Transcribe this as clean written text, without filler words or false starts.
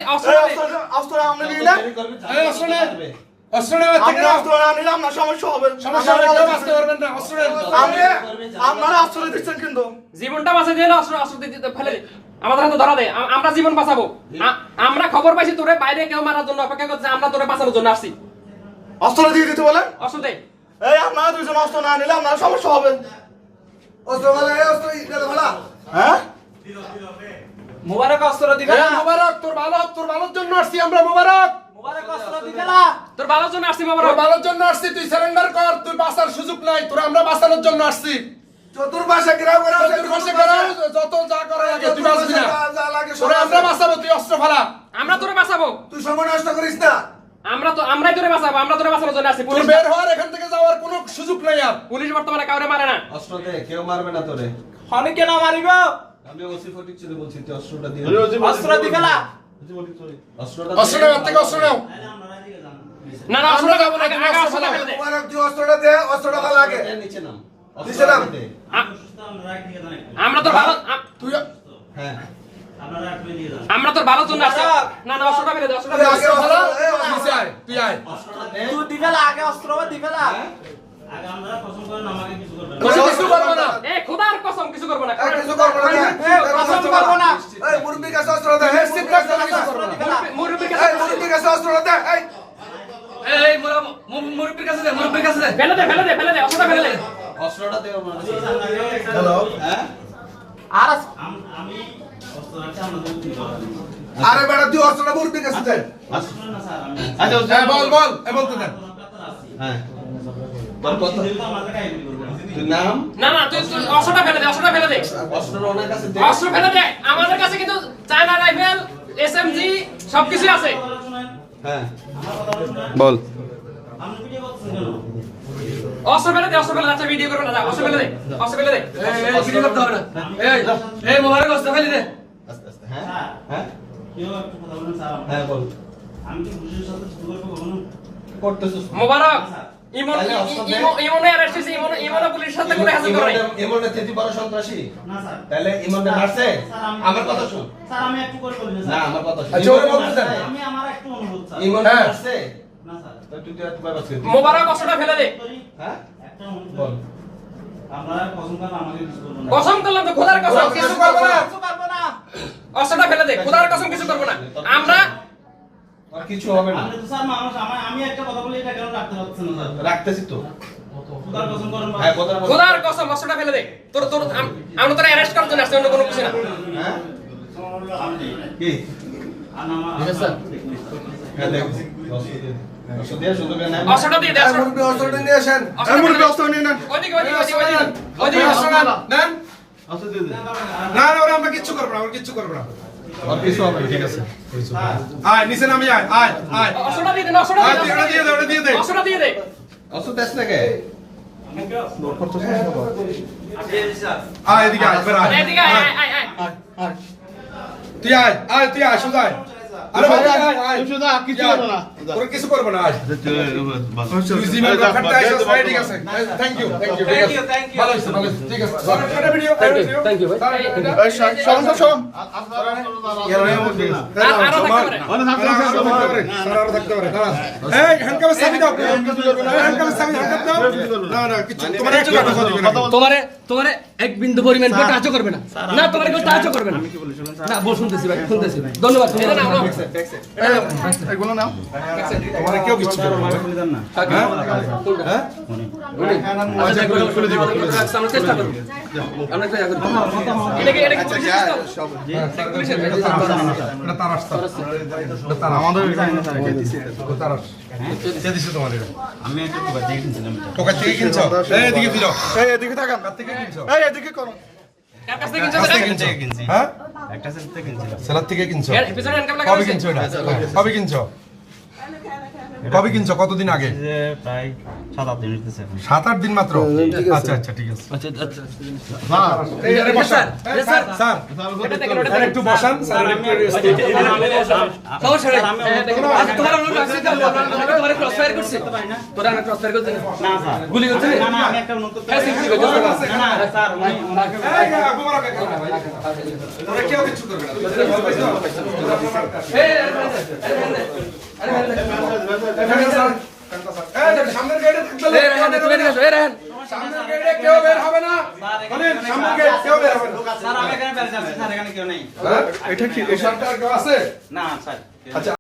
অস্ত্র আমরা নিলাম অস্ত্র নিলাম না সমস্যা হবে আপনারা অস্ত্র দিচ্ছেন কিন্তু জীবনটা বাঁচাই দিলে অস্ত্র দিতে ফেলে আমাদের হাতে ধরা দে আমরা জীবন বাঁচাবো আমরা খবর পাইছি তোরে বাইরে কেউ মারার জন্য অপেক্ষা করছে আমরা তোরে বাঁচানোর জন্য আসছি অস্ত্র দিয়ে দিতে বলেন অস্ত্র দে এই আপনারা দুইজন অস্ত্র না নিলে আপনার সমস্যা হবে অস্ত্র বলে এই অস্ত্র দিতে বলা হ্যাঁ মোবারক অস্ত্র দিবে না মোবারক তোর ভালোর জন্য আসছি আমরা মোবারক অস্ত্র দিবে না তোর ভালোর জন্য আসছি মোবারক তোর ভালোর জন্য আসছি তুই সারেন্ডার কর তুই বাঁচার সুযোগ নাই তোর আমরা বাঁচানোর জন্য আসছি চতুর্পাশে ঘেরাও করা আছে চতুর্পাশে ঘেরাও যত যা করা লাগে তুই বাঁচবি না তোরে আমরা বাঁচাবো তুই অস্ত্র ফেলা আমরা তোরে বাঁচাবো তুই সময় নষ্ট করিস না আমরাই তোরে বাঁচাবো আমরা তোরে বাঁচানোর জন্য আসছি তুই বের হওয়ার এখান থেকে যাওয়ার কোনো সুযোগ নাই আর পুলিশ বর্তমানে কাউরে মারে না অস্ত্র দে কেউ মারবে না তোরে হনে কেন মারিব আমি ওসি ফটিক ছিল বলছি তুই অস্ত্রটা দিয়ে অস্ত্র দিবেলা অস্ত্র নাও থেকে অস্ত্র নাও না না অস্ত্র দেব না আগে অস্ত্র ফেলে দে মোবারক তুই অস্ত্রটা দে অস্ত্রটা ফেলা আগে নিচে নাম নিচে নাম আমরা তোর ভালো তুই হ্যাঁ আমরা তোর ভালোর জন্য আসছি না না অস্ত্রটা ফেলে দে অস্ত্রটা ফেলে আগে ফেলা অস্ত্র নিচে আয় তুই আয় তুই দিবেলা আগে অস্ত্র দিবেলা আগে আমরা কসম করেন আমাকে কিছু করবেন কোনো কিছু করবে না এ খোদার কসম কিছু করব না কিছু করব না কসম করব না এই মুরব্বির কাছে অস্ত্র দে এই সিদ্ধা করে কিছু করবে না মুরব্বির এই কাছে মুরব্বির কাছে অস্ত্র দে এই এই মুরব্বির কাছে দে ফেলে দে অস্ত্রটা ফেলে দে অস্ত্রটা দে আমার হ্যালো হ্যাঁ আর আমি অস্ত্র রাখছি আমাদের আরে বেটা তুই অস্ত্রটা মুরব্বির কাছে দে না স্যার আমি আচ্ছা হ্যাঁ বল বলতে দেন হ্যাঁ বল কত যেহেতু আমাদের কাহিনী করবেন তুই নাম না না তুই অস্ত্রটা ফেলে দে অস্ত্র ওনার কাছে দে অস্ত্র ফেলে দে আমাদের কাছে কিন্তু চায়না রাইফেল এসএমজি সবকিছু আছে হ্যাঁ বল বল আপনি ভিডিও করছেন কেন অস্ত্র ফেলে দে আচ্ছা ভিডিও করবে না যা অস্ত্র ফেলে দে এই ভিডিও করতে হবে না এই মোবাইল অস্ত্র ফেলে দে আস্তে আস্তে হ্যাঁ স্যার হ্যাঁ কেউ একটু কথা বলেন স্যার হ্যাঁ বল আমি কি পুলিশের সাথে শুরু করবো কখনো করতেছিস মোবারক ইমন তাহলে অস্ত্র দে। ইমনে অ্যারেস্ট হয়েছে ইমন পুলিশের সাথে করে হাজির করে ইমনে তেতি বড় সন্ত্রাসী না স্যার তাহলে ইমনে মারছে স্যার, আমার কথা শুন স্যার আমি একটু করে বলি না আমার কথা শুন আচ্ছা, ওরে বলতে দেন। আমি আমার একটু অনুরোধ স্যার ইমনে হ্যাঁ। মারছে না স্যার তো তুই তো একবার বাস করবি মোবারক অস্ত্রটা ফেলে দে হ্যাঁ একটা অনুরোধ বল আপনারা কসম করেন আমাকে কিছু করবেন না কসম করলাম তো খোদার কসম কিছু করবে না অস্ত্রটা ফেলে দে খোদার কসম কিছু করব না আমরা আর কিছু হবে না আপনি তো স্যার মানুষ আমি একটা কথা বলি এটা কেন রাখতে পারছেন না স্যার রাখতেছি তো খুদার কসম করেন হ্যাঁ কথা বল খোদার কসম অস্ত্রটা ফেলে দে আমরা তোরা অ্যারেস্ট করার জন্য আসছি অন্য কোনো কিছু না হ্যাঁ আমি কি আর আমার হ্যাঁ দেখ অস্ত্র দিয়ে সুন্দর করে নেন অস্ত্রটা দিয়ে দে এই মুরব্বি অস্ত্রটা নিয়ে আসেন এই মুরব্বি অস্ত্র নিয়ে নেন ওইদিকে অস্ত্র নেন অস্ত্র দিয়ে দে না ওরা আমরা কিচ্ছু করব না আর কিছু হবে ঠিক আছে আয় নিচে নামি আয় অস্ত্রটা দিয়ে দে অস্ত্রটা আয় ওটা দিয়ে দে অস্ত্রটা দিয়ে দে অস্ত্র দেশ নাকি আয় এদিকে আয় বের আয় এদিকে আয় তুই আয় সোজা আয় আরে ভাই আয় সোজা কিছু করব না তোর কিছু করব না আয় তুই জিমের ব্যাপারটা আইছস ভাই ঠিক আছে থ্যাংক ইউ ভালো হইছে ঠিক আছে একটা ভিডিও থ্যাংক ইউ ভাই এই শোন আরো থাকতে পারে এই হ্যান্ডকাপের চাবি দাও হ্যান্ডকাপের চাবি দাও না কিছু তোমারে এক বিন্দু পরিমাণ কেউ টাচও করবে না না তোমারে কেউ টাচও করবে না না বল শুনতেছি ভাই শুনতেছি ধন্যবাদ এগুলো নাও তোমার কেউ কিছু করবে না হ্যাঁ আচ্ছা খুলে দিব আমরা চেষ্টা করব আমরা চেষ্টা করব এটা কি পুলিশের এটা তার রাস্তা আমাদের তার কে দিছে তোমার এটা আমি একটা বাজে কিনছিলাম তোকে থেকে কিনছো এই এদিকে ফিরো এই এদিকে তাকান থেকে কিনছো এই এদিকে করো কার কাছ থেকে কিনছো কিনছি হ্যাঁ একটা সেট থেকে কিনছিলাম সেলার থেকে কিনছো এর পিছনে ইনকাম লাগা কবে হয়েছে কিনছো এটা কবে কিনছো কবে কিনছো, কতদিন আগে? যে প্রায় 7-8 দিন হইতেছে এখন। 7-8 দিন মাত্র? আচ্ছা আচ্ছা ঠিক আছে। এই আরে বসান স্যার, এটা দেখেন, ওটা স্যার একটু বসান স্যার, স্যার, একটু আমি- rest ওই যে- করুন। সমস্যা নেই। আমি- হ্যাঁ, দেখেন, তোমার- তোমার অনুরোধ রাখছি, তোমার ক্রস ফায়ার করছে, তোরা না ক্রস ফায়ার করছে না? না স্যার, গুলি করছে? না না আমি একটা অনুরোধ করতে হ্যাঁ, পারি? সিক্সটি করছে। না না স্যার উনি- এই আবু বরাক এখানে ভাই, তোরা কেউ কিছু করবে না। সামনের গেটে থাকলে এই রাহেন, তুমি এদিকে আসো, এই রাহেন। সামনের গেটে কেউ বের হবে না। বলেন সামনের গেট কেউ বের হবে না। স্যার আমি এখানে বেড়ে যাচ্ছি স্যার, এখানে কেউ নেই। এটা কি এই সরকার কেউ আছে? না স্যার আচ্ছা